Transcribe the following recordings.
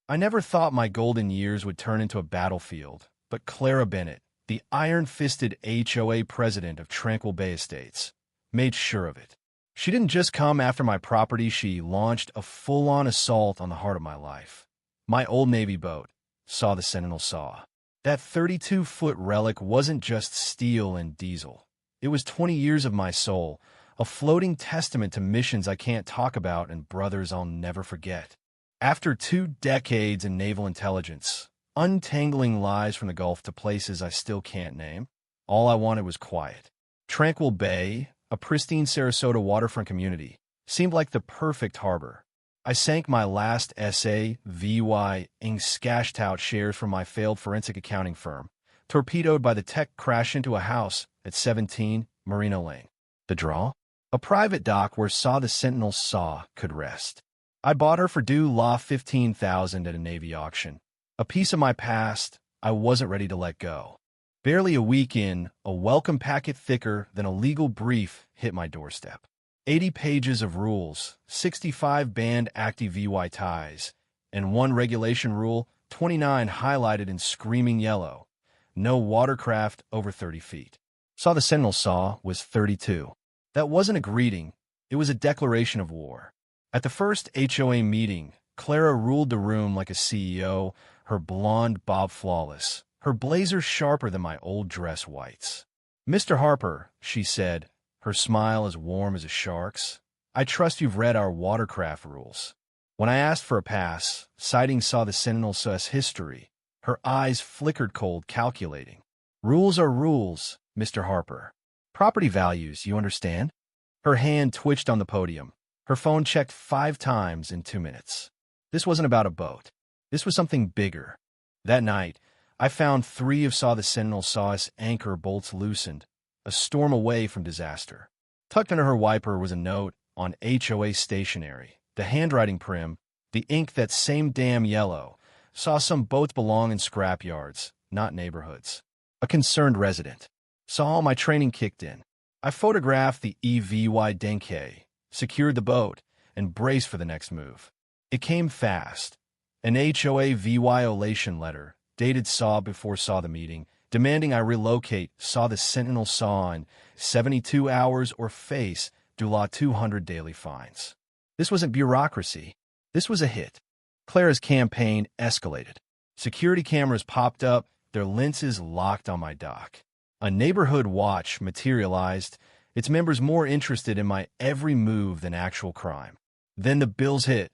I never thought my golden years would turn into a battlefield, but Clara Bennett, the iron-fisted HOA president of Tranquil Bay Estates, made sure of it. She didn't just come after my property, she launched a full-on assault on the heart of my life. My old Navy boat, saw the Sentinel saw. That 32-foot relic wasn't just steel and diesel. It was 20 years of my soul, a floating testament to missions I can't talk about and brothers I'll never forget. After 2 decades in naval intelligence, untangling lies from the Gulf to places I still can't name, all I wanted was quiet. Tranquil Bay, a pristine Sarasota waterfront community, seemed like the perfect harbor. I sank my last essay, VY, ing scashed out shares from my failed forensic accounting firm, torpedoed by the tech crash into a house at 17 Marino Lane. The draw? A private dock where Saw the Sentinel saw could rest. I bought her for due law $15,000 at a Navy auction. A piece of my past I wasn't ready to let go. Barely a week in, a welcome packet thicker than a legal brief hit my doorstep. 80 pages of rules, 65 banned active VY ties, and 1 regulation rule, 29 highlighted in screaming yellow. No watercraft over 30 feet. Saw the Sentinel saw was 32. That wasn't a greeting, it was a declaration of war. At the first HOA meeting, Clara ruled the room like a CEO, her blonde bob flawless, her blazer sharper than my old dress whites. "Mr. Harper," she said, her smile as warm as a shark's, "I trust you've read our watercraft rules." When I asked for a pass, citing Saw the Sentinel saw's history, her eyes flickered cold, calculating. "Rules are rules, Mr. Harper. Property values, you understand?" Her hand twitched on the podium. Her phone checked 5 times in 2 minutes. This wasn't about a boat. This was something bigger. That night, I found 3 of Saw the Sentinel saw's anchor bolts loosened, a storm away from disaster. Tucked under her wiper was a note on HOA stationery, the handwriting prim, the ink that same damn yellow. Saw some boats belong in scrap yards, not neighborhoods. A concerned resident. Saw all my training kicked in. I photographed the EVY Denke, secured the boat, and braced for the next move. It came fast. An HOA violation letter, dated Saw before Saw the meeting, demanding I relocate Saw the Sentinel saw in 72 hours or face DULA 200 daily fines. This wasn't bureaucracy. This was a hit. Clara's campaign escalated. Security cameras popped up, their lenses locked on my dock. A neighborhood watch materialized, its members more interested in my every move than actual crime. Then the bills hit.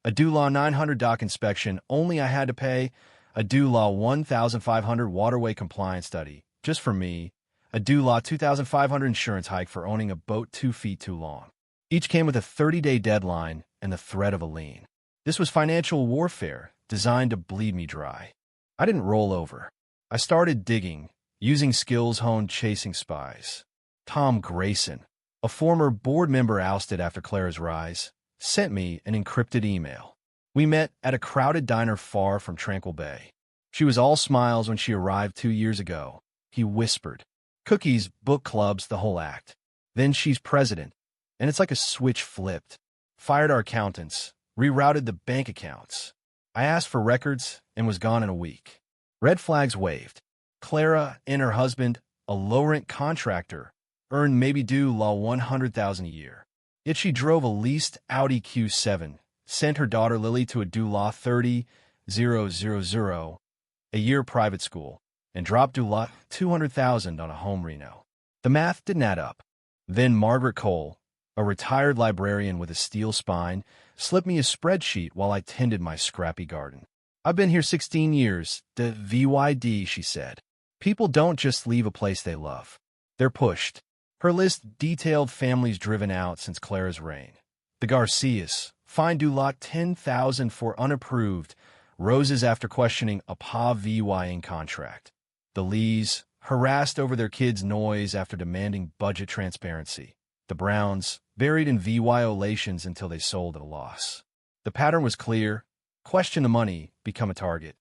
A DULA 900 dock inspection, only I had to pay. A DULA 1,500 waterway compliance study, just for me. A DULA 2,500 insurance hike for owning a boat 2 feet too long. Each came with a 30-day deadline and the threat of a lien. This was financial warfare, designed to bleed me dry. I didn't roll over. I started digging, using skills honed chasing spies. Tom Grayson, a former board member ousted after Clara's rise, sent me an encrypted email. We met at a crowded diner far from Tranquil Bay. She was all smiles when she arrived 2 years ago. He whispered. Cookies, book clubs, the whole act. Then she's president, and it's like a switch flipped. Fired our accountants, rerouted the bank accounts. I asked for records and was gone in a week. Red flags waved. Clara and her husband, a low-rent contractor, earned maybe due law $100,000 a year. Yet she drove a leased Audi Q7, sent her daughter Lily to a DULA 30,000 a year private school, and dropped DULA 200,000 on a home reno. The math didn't add up. Then Margaret Cole, a retired librarian with a steel spine, slipped me a spreadsheet while I tended my scrappy garden. "I've been here 16 years, the VYD," she said. "People don't just leave a place they love. They're pushed." Her list detailed families driven out since Clara's reign. The Garcias, fined DULA 10,000 for unapproved, Roses after questioning a PA VYing contract. The Lees, harassed over their kids' noise after demanding budget transparency. The Browns, buried in violations until they sold at a loss. The pattern was clear. Question the money, become a target.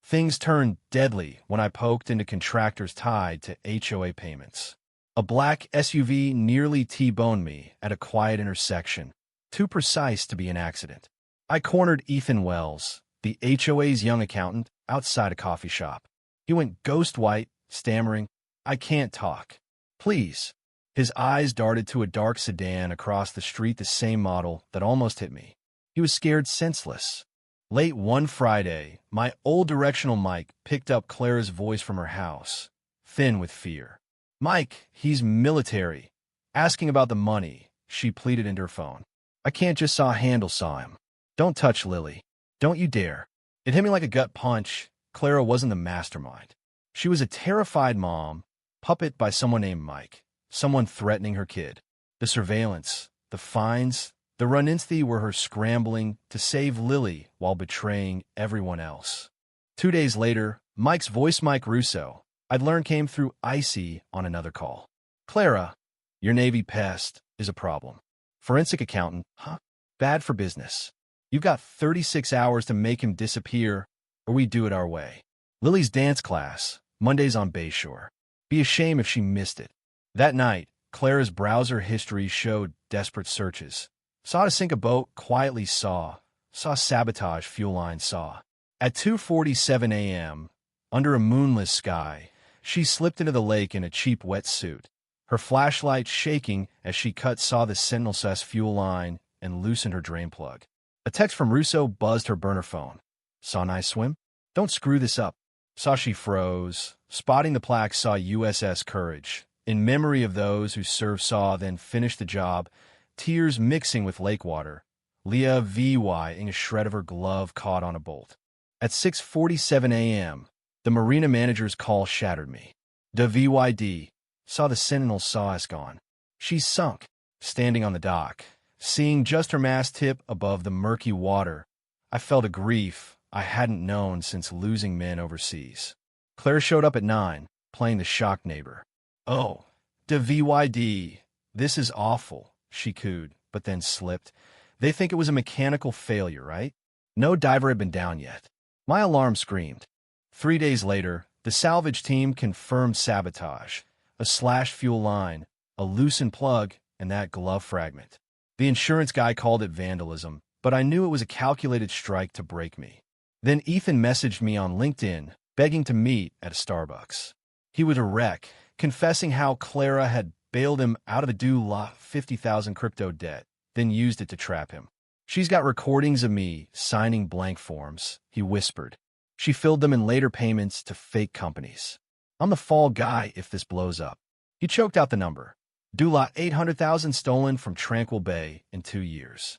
Things turned deadly when I poked into contractors tied to HOA payments. A black SUV nearly T-boned me at a quiet intersection, too precise to be an accident. I cornered Ethan Wells, the the HOA's young accountant, outside a coffee shop. He went ghost white, stammering, "I can't talk. Please." His eyes darted to a dark sedan across the street, the same model that almost hit me. He was scared senseless. Late one Friday, my old directional mic picked up Clara's voice from her house, thin with fear. "Mike, he's military. Asking about the money," she pleaded into her phone. "I can't just saw him. Don't touch Lily. Don't you dare." It hit me like a gut punch. Clara wasn't the mastermind. She was a terrified mom, puppet by someone named Mike, someone threatening her kid. The surveillance, the fines, the run-ins were her scrambling to save Lily while betraying everyone else. 2 days later, Mike's voice, Mike Russo, I'd learned came through icy on another call. "Clara, your Navy pest is a problem. Forensic accountant, huh? Bad for business. You've got 36 hours to make him disappear, or we do it our way. Lily's dance class, Mondays on Bayshore. Be a shame if she missed it." That night, Clara's browser history showed desperate searches. Saw to sink a boat, quietly saw sabotage fuel line, saw. At 2:47 a.m., under a moonless sky, she slipped into the lake in a cheap wetsuit, her flashlight shaking as she saw the Sentinel SS fuel line and loosened her drain plug. A text from Russo buzzed her burner phone. "Saw nice swim? Don't screw this up." Saw she froze, spotting the plaque, saw USS Courage. In memory of those who served, saw then finished the job, tears mixing with lake water. Leah VY in a shred of her glove caught on a bolt. At 6:47 a.m., the marina manager's call shattered me. The VYD saw the Sentinel saw us gone. She's sunk, standing on the dock, seeing just her mast tip above the murky water. I felt a grief I hadn't known since losing men overseas. Claire showed up at 9, playing the shocked neighbor. "Oh, the VYD, this is awful," she cooed, but then slipped. "They think it was a mechanical failure, right? No diver had been down yet." My alarm screamed. 3 days later, the salvage team confirmed sabotage, a slashed fuel line, a loosened plug, and that glove fragment. The insurance guy called it vandalism, but I knew it was a calculated strike to break me. Then Ethan messaged me on LinkedIn, begging to meet at a Starbucks. He was a wreck, confessing how Clara had bailed him out of a $50,000 crypto debt, then used it to trap him. "She's got recordings of me signing blank forms," he whispered. "She filled them in later payments to fake companies. I'm the fall guy if this blows up." He choked out the number. $800,000 stolen from Tranquil Bay in 2 years.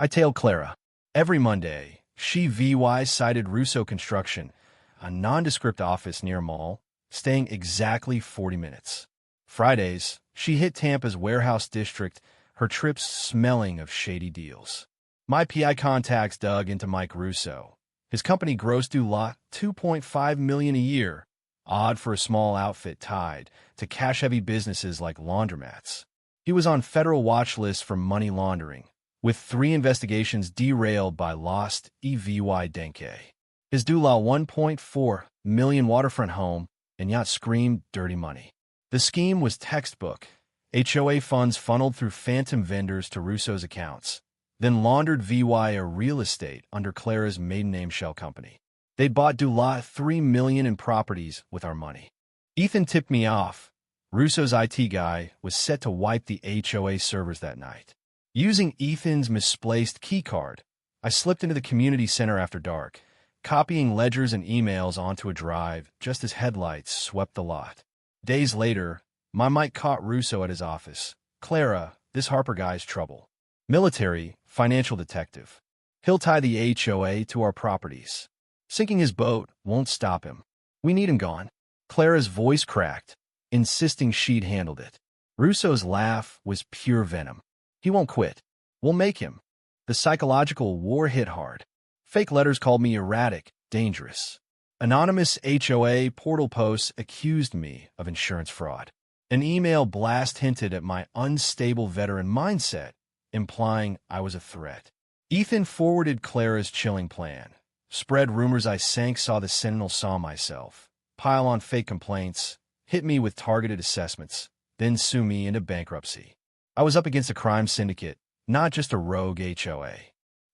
I tailed Clara. Every Monday, she VY cited Russo Construction, a nondescript office near a mall, staying exactly 40 minutes. Fridays, she hit Tampa's warehouse district, her trips smelling of shady deals. My PI contacts dug into Mike Russo. His company grossed $2.5 million a year, odd for a small outfit tied to cash-heavy businesses like laundromats. He was on federal watch lists for money laundering, with 3 investigations derailed by lost EVY Denke. His $1.4 million waterfront home and yacht screamed dirty money. The scheme was textbook. HOA funds funneled through phantom vendors to Russo's accounts, then laundered via real estate under Clara's maiden name shell company. They bought $3 million in properties with our money. Ethan tipped me off. Russo's IT guy was set to wipe the HOA servers that night. Using Ethan's misplaced keycard, I slipped into the community center after dark, copying ledgers and emails onto a drive just as headlights swept the lot. Days later, my mic caught Russo at his office. "Clara, this Harper guy's trouble. Military, financial detective. He'll tie the HOA to our properties. Sinking his boat won't stop him. We need him gone." Clara's voice cracked, insisting she'd handled it. Russo's laugh was pure venom. "He won't quit. We'll make him." The psychological war hit hard. Fake letters called me erratic, dangerous. Anonymous HOA portal posts accused me of insurance fraud. An email blast hinted at my unstable veteran mindset, implying I was a threat. Ethan forwarded Clara's chilling plan. Spread rumors I saw the Sentinel saw myself. Pile on fake complaints. Hit me with targeted assessments. Then sue me into bankruptcy. I was up against a crime syndicate, not just a rogue HOA.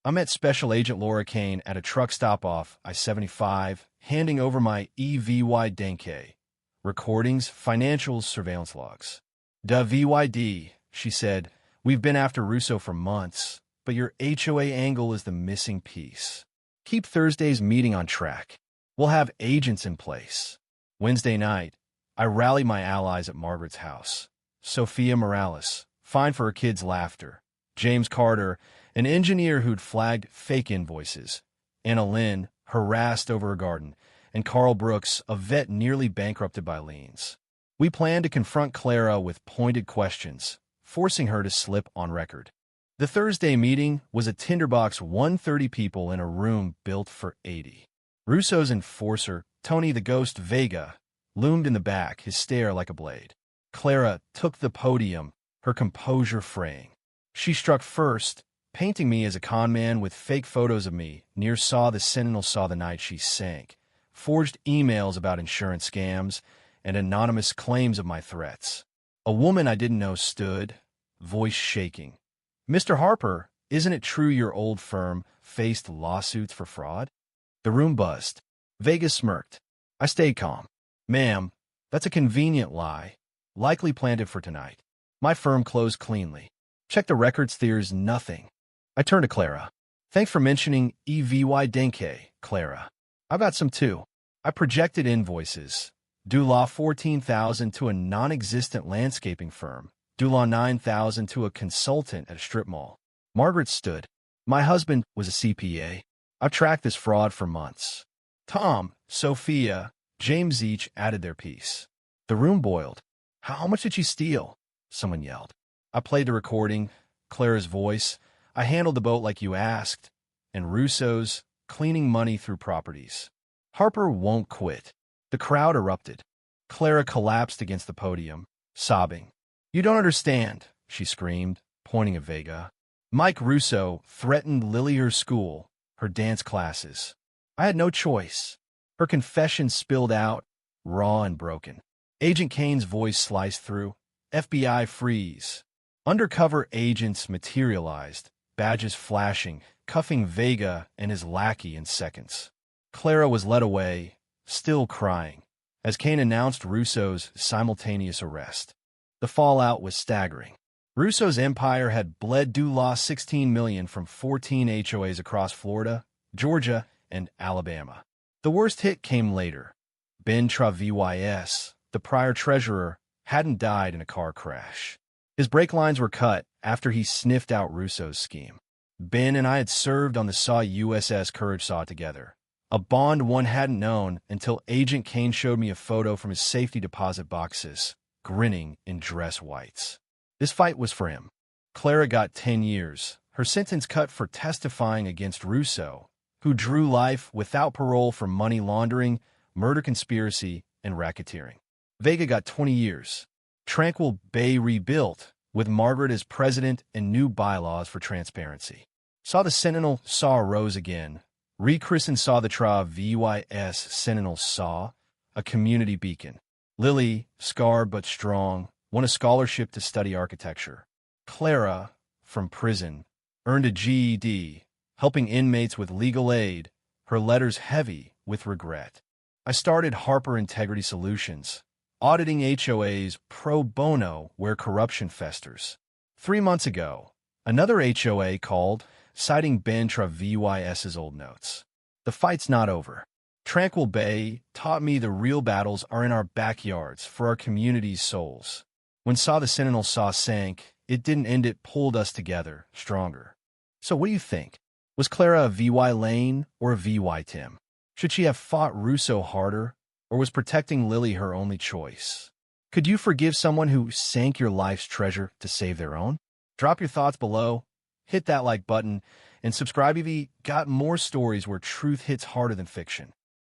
I met Special Agent Laura Kane at a truck stop off I-75, handing over my EVY Denke. Recordings, financials, surveillance logs. "Duh VYD," she said. "We've been after Russo for months, but your HOA angle is the missing piece. Keep Thursday's meeting on track. We'll have agents in place." Wednesday night, I rallied my allies at Margaret's house. Sophia Morales, fined for her kids' laughter. James Carter, an engineer who'd flagged fake invoices. Anna Lynn, harassed over her garden. And Carl Brooks, a vet nearly bankrupted by liens. We planned to confront Clara with pointed questions, forcing her to slip on record. The Thursday meeting was a tinderbox 130 people in a room built for 80. Russo's enforcer, Tony the Ghost Vega, loomed in the back, his stare like a blade. Clara took the podium, her composure fraying. She struck first, painting me as a con man with fake photos of me, near saw the Sentinel saw the night she sank, forged emails about insurance scams, and anonymous claims of my threats. A woman I didn't know stood, voice shaking. "Mr. Harper, isn't it true your old firm faced lawsuits for fraud?" The room buzzed. Vega smirked. I stayed calm. "Ma'am, that's a convenient lie, likely planted for tonight. My firm closed cleanly. Check the records, there's nothing." I turned to Clara. "Thanks for mentioning EVY Denke, Clara. I've got some too." I projected invoices. Dulaw 14,000 to a non-existent landscaping firm. Dulaw 9,000 to a consultant at a strip mall. Margaret stood. "My husband was a CPA. I've tracked this fraud for months." Tom, Sophia, James each added their piece. The room boiled. "How much did she steal?" someone yelled. I played the recording, Clara's voice. "I handled the boat like you asked," and Russo's, "cleaning money through properties. Harper won't quit." The crowd erupted. Clara collapsed against the podium, sobbing. "You don't understand," she screamed, pointing at Vega. "Mike Russo threatened Lily her school, her dance classes. I had no choice." Her confession spilled out, raw and broken. Agent Kane's voice sliced through. FBI freeze. Undercover agents materialized, badges flashing, cuffing Vega and his lackey in seconds. Clara was led away, still crying, as Kane announced Russo's simultaneous arrest. The fallout was staggering. Russo's empire had bled Dulaw $16 million from 14 HOAs across Florida, Georgia, and Alabama. The worst hit came later. Ben Travis, the prior treasurer, hadn't died in a car crash. His brake lines were cut after he sniffed out Russo's scheme. Ben and I had served on the SAW USS Courage Saw together, a bond one hadn't known until Agent Kane showed me a photo from his safety deposit boxes, grinning in dress whites. This fight was for him. Clara got 10 years, her sentence cut for testifying against Russo, who drew life without parole for money laundering, murder conspiracy, and racketeering. Vega got 20 years. Tranquil Bay rebuilt, with Margaret as president and new bylaws for transparency. Saw the Sentinel Saw rose again. Rechristened Saw the VYS Sentinel Saw, a community beacon. Lily, scarred but strong, won a scholarship to study architecture. Clara, from prison, earned a GED, helping inmates with legal aid, her letters heavy with regret. I started Harper Integrity Solutions, auditing HOAs pro bono where corruption festers. 3 months ago, another HOA called, citing Ben VYS's old notes. The fight's not over. Tranquil Bay taught me the real battles are in our backyards for our community's souls. When Saw the Sentinel Saw sank, it didn't end, it pulled us together, stronger. So what do you think? Was Clara a VY Lane or a VY Tim? Should she have fought Russo harder, or was protecting Lily her only choice? Could you forgive someone who sank your life's treasure to save their own? Drop your thoughts below, hit that like button, and subscribe if you got more stories where truth hits harder than fiction.